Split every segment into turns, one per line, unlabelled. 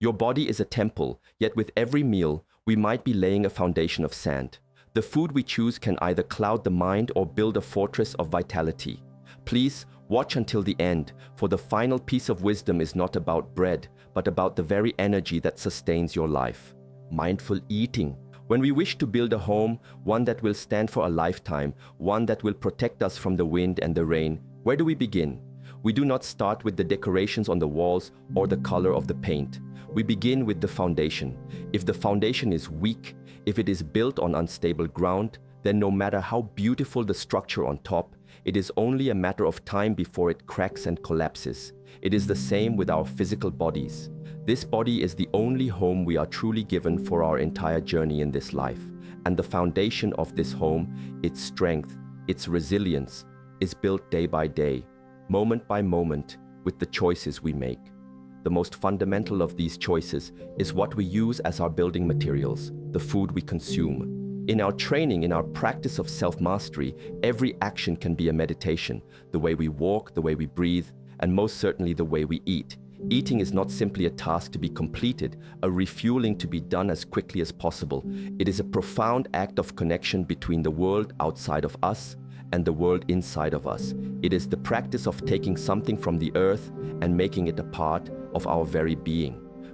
Your body is a temple, yet with every meal, we might be laying a foundation of sand. The food we choose can either cloud the mind or build a fortress of vitality. Please watch until the end, for the final piece of wisdom is not about bread, but about the very energy that sustains your life. Mindful eating. When we wish to build a home, one that will stand for a lifetime, one that will protect us from the wind and the rain, where do we begin? We do not start with the decorations on the walls or the color of the paint. We begin with the foundation. If the foundation is weak, if it is built on unstable ground, then no matter how beautiful the structure on top, it is only a matter of time before it cracks and collapses. It is the same with our physical bodies. This body is the only home we are truly given for our entire journey in this life. And the foundation of this home, its strength, its resilience, is built day by day, moment by moment, with the choices we make. The most fundamental of these choices is what we use as our building materials, the food we consume. In our training, in our practice of self-mastery, every action can be a meditation. The way we walk, the way we breathe, and most certainly the way we eat. Eating is not simply a task to be completed, a refueling to be done as quickly as possible. It is a profound act of connection between the world outside of us and the world inside of us. It is the practice of taking something from the earth and making it a part of our very being.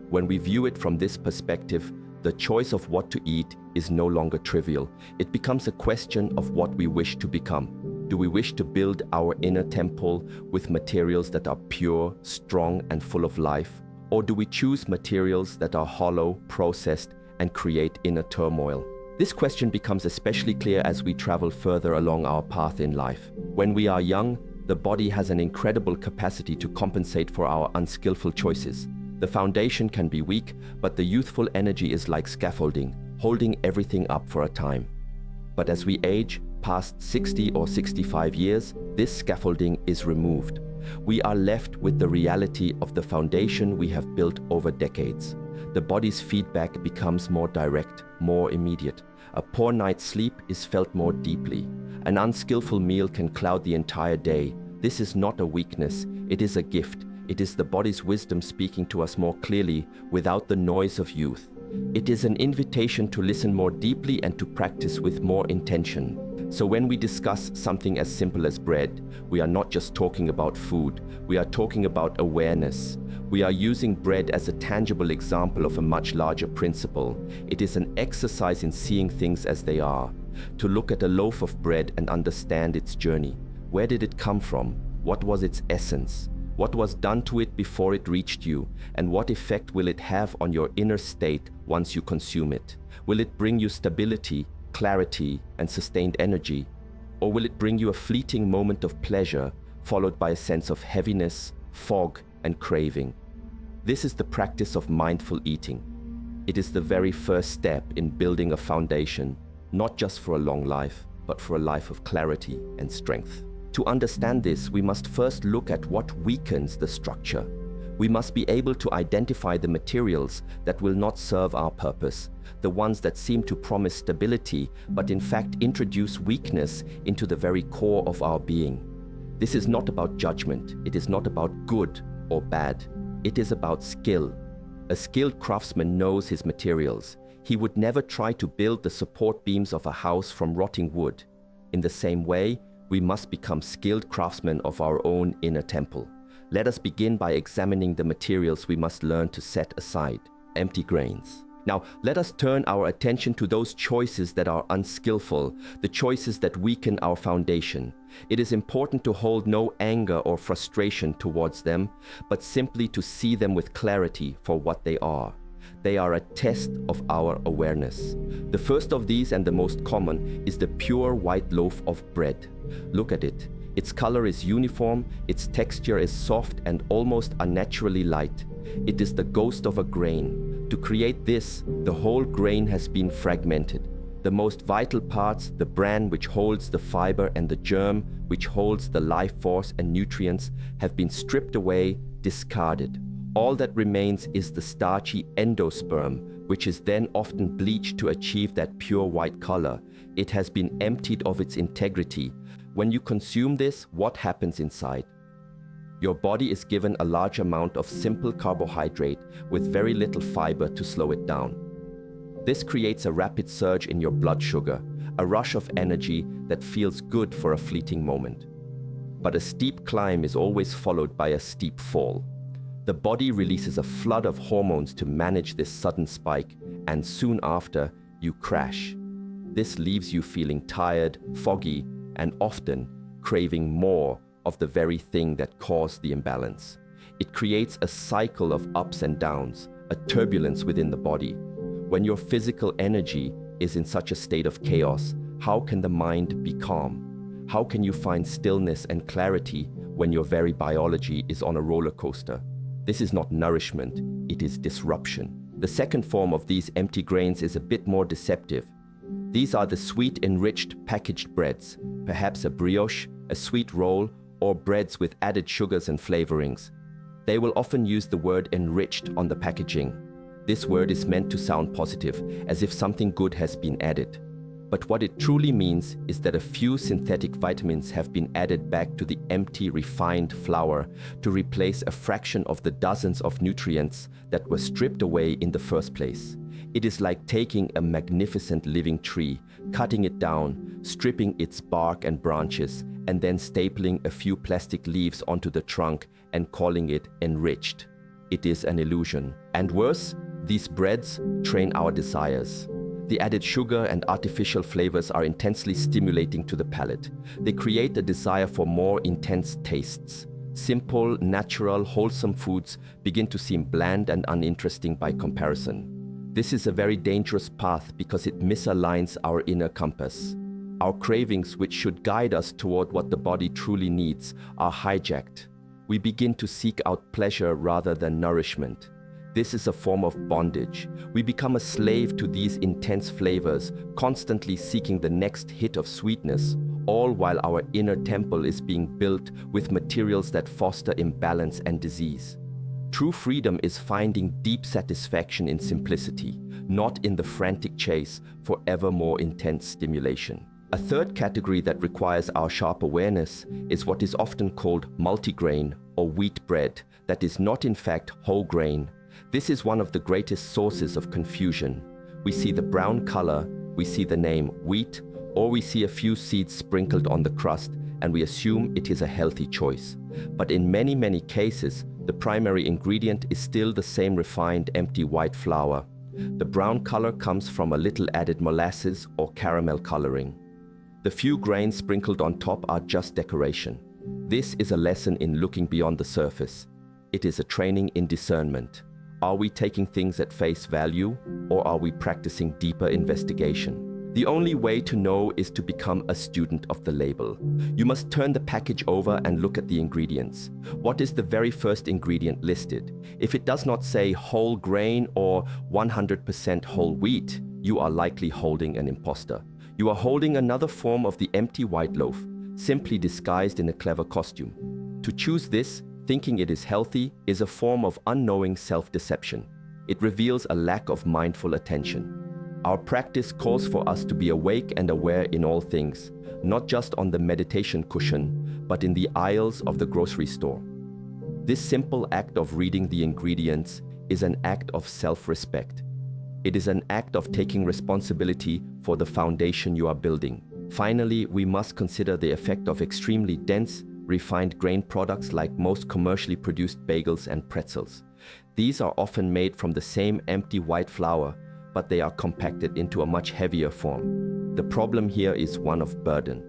When we view it from this perspective, the choice of what to eat is no longer trivial. It becomes a question of what we wish to become. Do we wish to build our inner temple with materials that are pure, strong, and full of life? Or do we choose materials that are hollow, processed, and create inner turmoil? This question becomes especially clear as we travel further along our path in life. When we are young, the body has an incredible capacity to compensate for our unskillful choices. The foundation can be weak, but the youthful energy is like scaffolding, holding everything up for a time. But as we age, past 60 or 65 years, this scaffolding is removed. We are left with the reality of the foundation we have built over decades. The body's feedback becomes more direct, more immediate. A poor night's sleep is felt more deeply. An unskillful meal can cloud the entire day. This is not a weakness, it is a gift. It is the body's wisdom speaking to us more clearly without the noise of youth. It is an invitation to listen more deeply and to practice with more intention. So when we discuss something as simple as bread, we are not just talking about food, we are talking about awareness. We are using bread as a tangible example of a much larger principle. It is an exercise in seeing things as they are. To look at a loaf of bread and understand its journey. Where did it come from? What was its essence? What was done to it before it reached you? And what effect will it have on your inner state once you consume it? Will it bring you stability, clarity, and sustained energy? Or will it bring you a fleeting moment of pleasure, followed by a sense of heaviness, fog, and craving? This is the practice of mindful eating. It is the very first step in building a foundation, not just for a long life, but for a life of clarity and strength. To understand this, we must first look at what weakens the structure. We must be able to identify the materials that will not serve our purpose, the ones that seem to promise stability, but in fact introduce weakness into the very core of our being. This is not about judgment. It is not about good or bad. It is about skill. A skilled craftsman knows his materials. He would never try to build the support beams of a house from rotting wood. In the same way, we must become skilled craftsmen of our own inner temple. Let us begin by examining the materials we must learn to set aside, empty grains. Now, let us turn our attention to those choices that are unskillful, the choices that weaken our foundation. It is important to hold no anger or frustration towards them, but simply to see them with clarity for what they are. They are a test of our awareness. The first of these, and the most common, is the pure white loaf of bread. Look at it. Its color is uniform, its texture is soft and almost unnaturally light. It is the ghost of a grain. To create this, the whole grain has been fragmented. The most vital parts, the bran which holds the fiber and the germ which holds the life force and nutrients, have been stripped away, discarded. All that remains is the starchy endosperm, which is then often bleached to achieve that pure white color. It has been emptied of its integrity. When you consume this, what happens inside? Your body is given a large amount of simple carbohydrate with very little fiber to slow it down. This creates a rapid surge in your blood sugar, a rush of energy that feels good for a fleeting moment. But a steep climb is always followed by a steep fall. The body releases a flood of hormones to manage this sudden spike, and soon after, you crash. This leaves you feeling tired, foggy, and often craving more of the very thing that caused the imbalance. It creates a cycle of ups and downs, a turbulence within the body. When your physical energy is in such a state of chaos, how can the mind be calm? How can you find stillness and clarity when your very biology is on a roller coaster? This is not nourishment, it is disruption. The second form of these empty grains is a bit more deceptive. These are the sweet enriched packaged breads, perhaps a brioche, a sweet roll, or breads with added sugars and flavorings. They will often use the word enriched on the packaging. This word is meant to sound positive, as if something good has been added. But what it truly means is that a few synthetic vitamins have been added back to the empty, refined flour to replace a fraction of the dozens of nutrients that were stripped away in the first place. It is like taking a magnificent living tree, cutting it down, stripping its bark and branches, and then stapling a few plastic leaves onto the trunk and calling it enriched. It is an illusion. And worse, these breads train our desires. The added sugar and artificial flavors are intensely stimulating to the palate. They create a desire for more intense tastes. Simple, natural, wholesome foods begin to seem bland and uninteresting by comparison. This is a very dangerous path because it misaligns our inner compass. Our cravings, which should guide us toward what the body truly needs, are hijacked. We begin to seek out pleasure rather than nourishment. This is a form of bondage. We become a slave to these intense flavors, constantly seeking the next hit of sweetness, all while our inner temple is being built with materials that foster imbalance and disease. True freedom is finding deep satisfaction in simplicity, not in the frantic chase for ever more intense stimulation. A third category that requires our sharp awareness is what is often called multigrain or wheat bread that is not in fact whole grain. This is one of the greatest sources of confusion. We see the brown color, we see the name wheat, or we see a few seeds sprinkled on the crust and we assume it is a healthy choice. But in many cases, the primary ingredient is still the same refined empty white flour. The brown color comes from a little added molasses or caramel coloring. The few grains sprinkled on top are just decoration. This is a lesson in looking beyond the surface. It is a training in discernment. Are we taking things at face value, or are we practicing deeper investigation? The only way to know is to become a student of the label. You must turn the package over and look at the ingredients. What is the very first ingredient listed? If it does not say whole grain or 100% whole wheat, you are likely holding an imposter. You are holding another form of the empty white loaf, simply disguised in a clever costume. To choose this, thinking it is healthy, is a form of unknowing self-deception. It reveals a lack of mindful attention. Our practice calls for us to be awake and aware in all things, not just on the meditation cushion, but in the aisles of the grocery store. This simple act of reading the ingredients is an act of self-respect. It is an act of taking responsibility for the foundation you are building. Finally, we must consider the effect of extremely dense, refined grain products like most commercially produced bagels and pretzels. These are often made from the same empty white flour, but they are compacted into a much heavier form. The problem here is one of burden.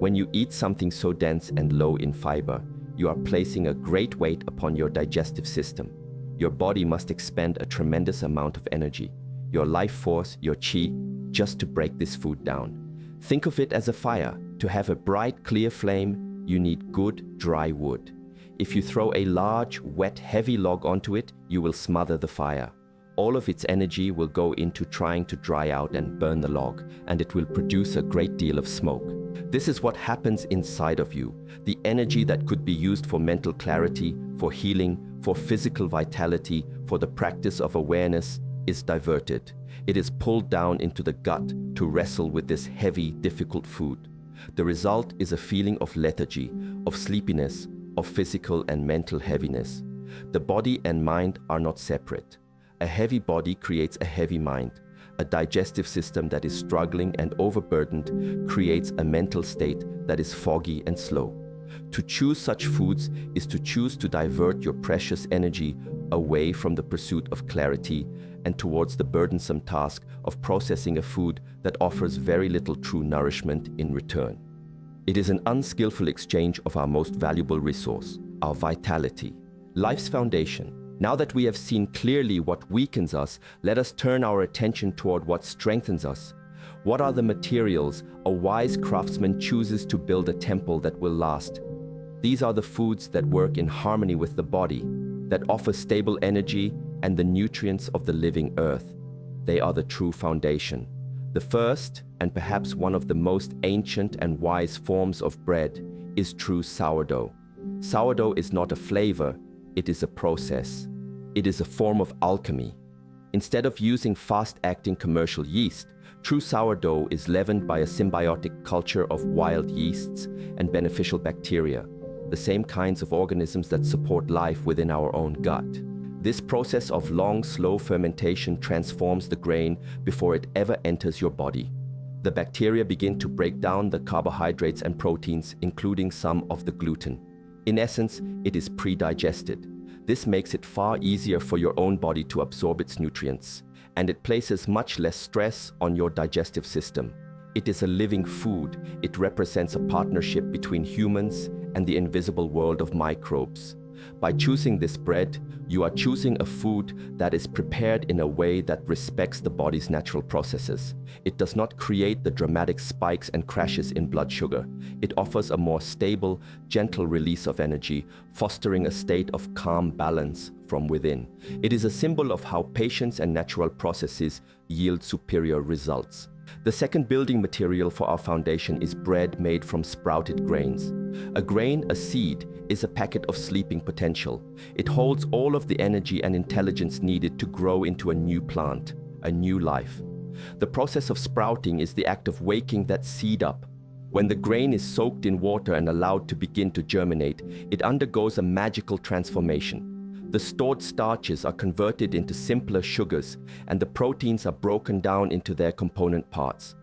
When you eat something so dense and low in fiber, you are placing a great weight upon your digestive system. Your body must expend a tremendous amount of energy, your life force, your chi, just to break this food down. Think of it as a fire. To have a bright, clear flame, you need good, dry wood. If you throw a large, wet, heavy log onto it, you will smother the fire. All of its energy will go into trying to dry out and burn the log, and it will produce a great deal of smoke. This is what happens inside of you. The energy that could be used for mental clarity, for healing, for physical vitality, for the practice of awareness, is diverted. It is pulled down into the gut to wrestle with this heavy, difficult food. The result is a feeling of lethargy, of sleepiness, of physical and mental heaviness. The body and mind are not separate. A heavy body creates a heavy mind. A digestive system that is struggling and overburdened creates a mental state that is foggy and slow. To choose such foods is to choose to divert your precious energy away from the pursuit of clarity and towards the burdensome task of processing a food that offers very little true nourishment in return. It is an unskillful exchange of our most valuable resource, our vitality, life's foundation. Now that we have seen clearly what weakens us, let us turn our attention toward what strengthens us. What are the materials a wise craftsman chooses to build a temple that will last? These are the foods that work in harmony with the body, that offer stable energy and the nutrients of the living earth. They are the true foundation. The first, and perhaps one of the most ancient and wise forms of bread, is true sourdough. Sourdough is not a flavor, it is a process. It is a form of alchemy. Instead of using fast-acting commercial yeast, true sourdough is leavened by a symbiotic culture of wild yeasts and beneficial bacteria, the same kinds of organisms that support life within our own gut. This process of long, slow fermentation transforms the grain before it ever enters your body. The bacteria begin to break down the carbohydrates and proteins, including some of the gluten. In essence, it is pre-digested. This makes it far easier for your own body to absorb its nutrients, and it places much less stress on your digestive system. It is a living food. It represents a partnership between humans and the invisible world of microbes. By choosing this bread, you are choosing a food that is prepared in a way that respects the body's natural processes. It does not create the dramatic spikes and crashes in blood sugar. It offers a more stable, gentle release of energy, fostering a state of calm balance from within. It is a symbol of how patience and natural processes yield superior results. The second building material for our foundation is bread made from sprouted grains. A grain, a seed, is a packet of sleeping potential. It holds all of the energy and intelligence needed to grow into a new plant, a new life. The process of sprouting is the act of waking that seed up. When the grain is soaked in water and allowed to begin to germinate, it undergoes a magical transformation. The stored starches are converted into simpler sugars, and the proteins are broken down into their component parts.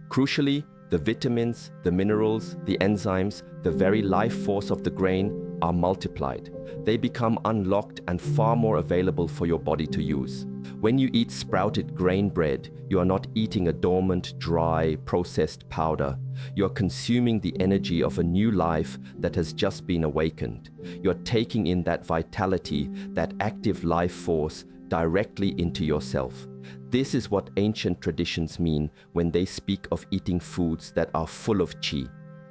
Crucially, the vitamins, the minerals, the enzymes, the very life force of the grain are multiplied. They become unlocked and far more available for your body to use. When you eat sprouted grain bread, you are not eating a dormant, dry, processed powder. You are consuming the energy of a new life that has just been awakened. You are taking in that vitality, that active life force directly into yourself. This is what ancient traditions mean when they speak of eating foods that are full of qi.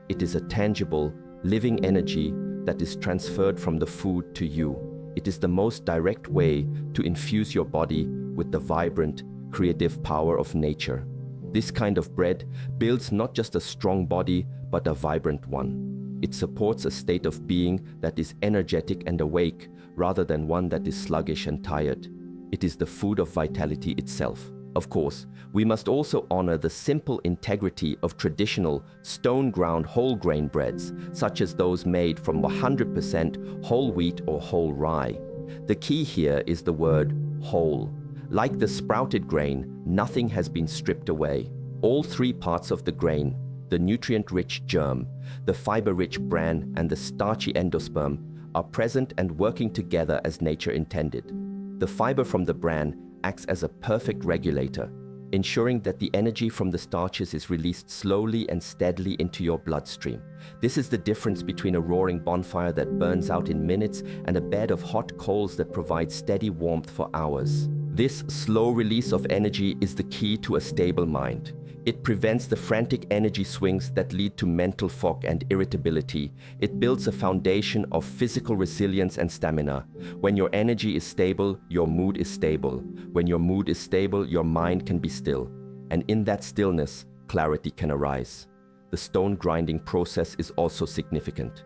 It is a tangible, living energy that is transferred from the food to you. It is the most direct way to infuse your body with the vibrant, creative power of nature. This kind of bread builds not just a strong body, but a vibrant one. It supports a state of being that is energetic and awake, rather than one that is sluggish and tired. It is the food of vitality itself. Of course, we must also honor the simple integrity of traditional stone-ground whole grain breads, such as those made from 100% whole wheat or whole rye. The key here is the word whole. Like the sprouted grain, nothing has been stripped away. All three parts of the grain, the nutrient-rich germ, the fiber-rich bran, and the starchy endosperm, are present and working together as nature intended. The fiber from the bran acts as a perfect regulator, ensuring that the energy from the starches is released slowly and steadily into your bloodstream. This is the difference between a roaring bonfire that burns out in minutes and a bed of hot coals that provide steady warmth for hours. This slow release of energy is the key to a stable mind. It prevents the frantic energy swings that lead to mental fog and irritability. It builds a foundation of physical resilience and stamina. When your energy is stable, your mood is stable. When your mood is stable, your mind can be still. And in that stillness, clarity can arise. The stone grinding process is also significant.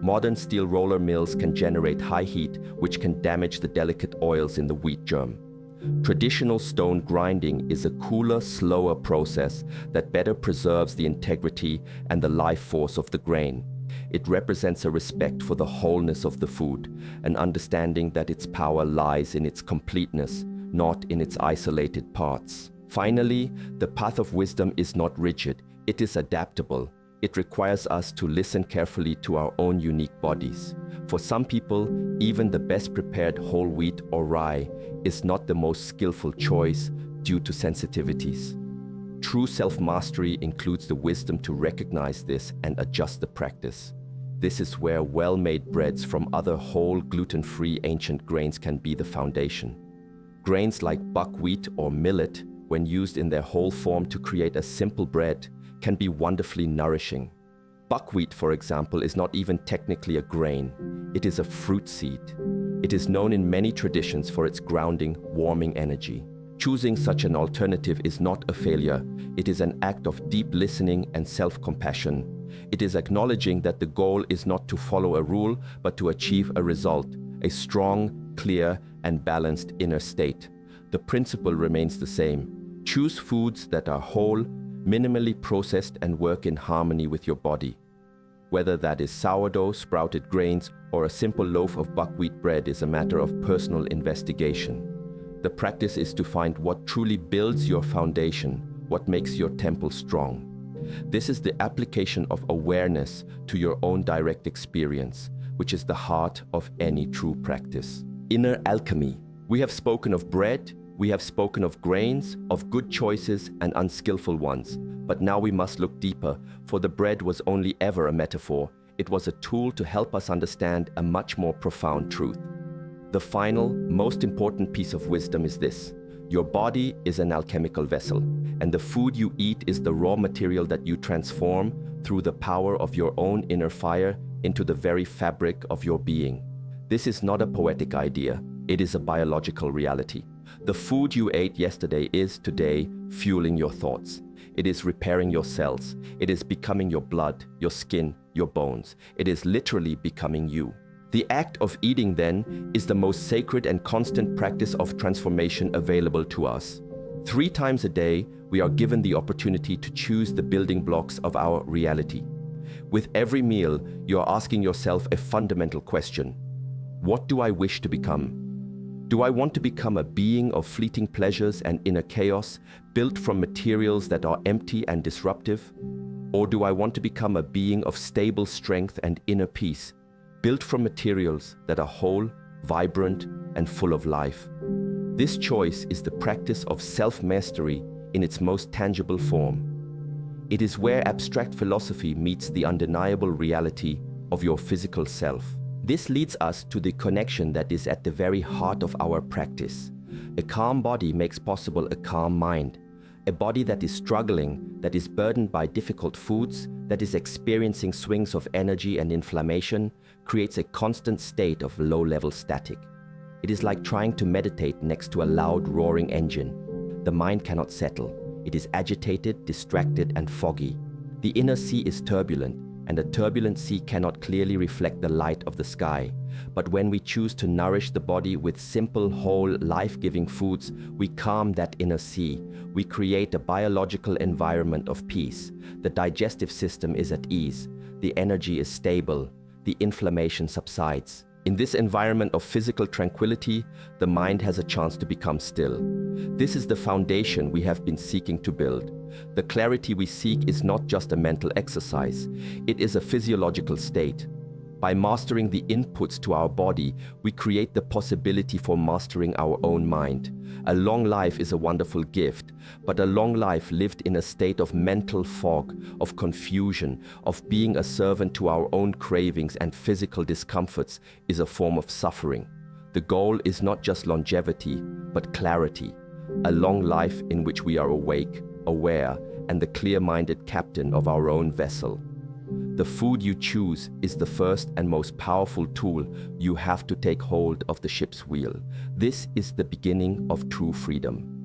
Modern steel roller mills can generate high heat, which can damage the delicate oils in the wheat germ. Traditional stone grinding is a cooler, slower process that better preserves the integrity and the life force of the grain. It represents a respect for the wholeness of the food, an understanding that its power lies in its completeness, not in its isolated parts. Finally, the path of wisdom is not rigid, it is adaptable. It requires us to listen carefully to our own unique bodies. For some people, even the best prepared whole wheat or rye is not the most skillful choice due to sensitivities. True self-mastery includes the wisdom to recognize this and adjust the practice. This is where well-made breads from other whole, gluten-free ancient grains can be the foundation. Grains like buckwheat or millet, when used in their whole form to create a simple bread, can be wonderfully nourishing. Buckwheat, for example, is not even technically a grain. It is a fruit seed. It is known in many traditions for its grounding, warming energy. Choosing such an alternative is not a failure. It is an act of deep listening and self-compassion. It is acknowledging that the goal is not to follow a rule, but to achieve a result, a strong, clear, and balanced inner state. The principle remains the same. Choose foods that are whole, minimally processed, and work in harmony with your body. Whether that is sourdough, sprouted grains, or a simple loaf of buckwheat bread is a matter of personal investigation. The practice is to find what truly builds your foundation, what makes your temple strong. This is the application of awareness to your own direct experience, which is the heart of any true practice. Inner alchemy. We have spoken of bread, we have spoken of grains, of good choices and unskillful ones. But now we must look deeper, for the bread was only ever a metaphor. It was a tool to help us understand a much more profound truth. The final, most important piece of wisdom is this: your body is an alchemical vessel, and the food you eat is the raw material that you transform through the power of your own inner fire into the very fabric of your being. This is not a poetic idea, it is a biological reality. The food you ate yesterday is today fueling your thoughts. It is repairing your cells. It is becoming your blood, your skin, your bones. It is literally becoming you. The act of eating, then, is the most sacred and constant practice of transformation available to us. 3 times a day, we are given the opportunity to choose the building blocks of our reality. With every meal, you are asking yourself a fundamental question: what do I wish to become? Do I want to become a being of fleeting pleasures and inner chaos, built from materials that are empty and disruptive? Or do I want to become a being of stable strength and inner peace, built from materials that are whole, vibrant, and full of life? This choice is the practice of self-mastery in its most tangible form. It is where abstract philosophy meets the undeniable reality of your physical self. This leads us to the connection that is at the very heart of our practice. A calm body makes possible a calm mind. A body that is struggling, that is burdened by difficult foods, that is experiencing swings of energy and inflammation, creates a constant state of low-level static. It is like trying to meditate next to a loud, roaring engine. The mind cannot settle. It is agitated, distracted, and foggy. The inner sea is turbulent, and a turbulent sea cannot clearly reflect the light of the sky. But when we choose to nourish the body with simple, whole, life-giving foods, we calm that inner sea. We create a biological environment of peace. The digestive system is at ease. The energy is stable. The inflammation subsides. In this environment of physical tranquility, the mind has a chance to become still. This is the foundation we have been seeking to build. The clarity we seek is not just a mental exercise, it is a physiological state. By mastering the inputs to our body, we create the possibility for mastering our own mind. A long life is a wonderful gift, but a long life lived in a state of mental fog, of confusion, of being a servant to our own cravings and physical discomforts is a form of suffering. The goal is not just longevity, but clarity. A long life in which we are awake, aware, and the clear-minded captain of our own vessel. The food you choose is the first and most powerful tool you have to take hold of the ship's wheel. This is the beginning of true freedom.